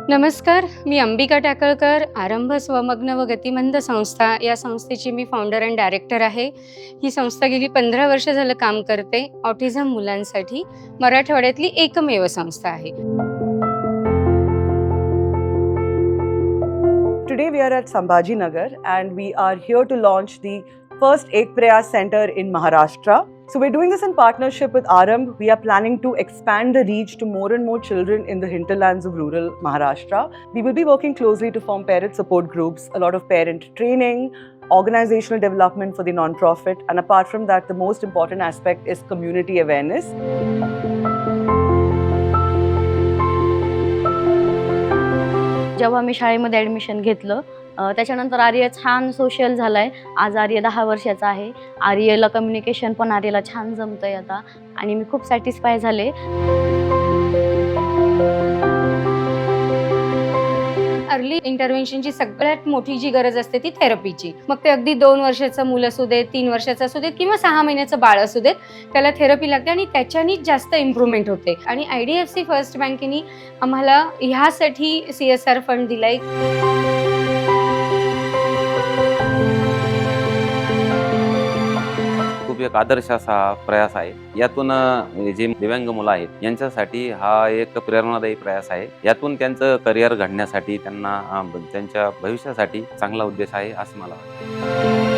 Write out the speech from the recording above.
नमस्कार, मी अंबिका टाकळकर. आरंभ स्वमग्न व गतिमंद संस्था या संस्थेची मी फाउंडर अँड डायरेक्टर आहे. ही संस्था गेली 15 वर्ष झालं काम करते. ऑटिझम मुलांसाठी मराठवाड्यातली एकमेव संस्था आहे. Today we are at Sambhajinagar and we are here to launch the first Ek Prayas Center in Maharashtra. So we're doing this in partnership with Arambh. We are planning to expand the reach to more and more children in the hinterlands of rural Maharashtra. We will be working closely to form parent support groups, a lot of parent training, organizational development for the non-profit, and apart from that, the most important aspect is community awareness. जेव्हा मी शाळेमध्ये admission घेतलं त्याच्यानंतर आर्य छान social झाला आहे. आज आर्य 10 वर्षाचा आहे. आर्यला कम्युनिकेशन पण आर्यला छान जमतं आहे आता आणि मी खूप सॅटिस्फाय झाले. अर्ली इंटरव्हेन्शनची सगळ्यात मोठी जी गरज असते ती थेरपीची. मग ते अगदी 2 वर्षाचं मूल असू देत, 3 वर्षाचं असू देत किंवा 6 महिन्याचं बाळ असू देत, त्याला थेरपी लागते आणि त्याच्यानीच जास्त इम्प्रूव्हमेंट होते. आणि IDFC फर्स्ट बँकेने आम्हाला ह्यासाठी CSR फंड दिलाय. खूप एक आदर्श असा प्रयास आहे. यातून जे दिव्यांग मुलं आहेत यांच्यासाठी हा एक प्रेरणादायी प्रयास आहे. यातून त्यांचं करिअर घडण्यासाठी त्यांना त्यांच्या भविष्यासाठी चांगला उद्देश आहे असं मला वाटतं.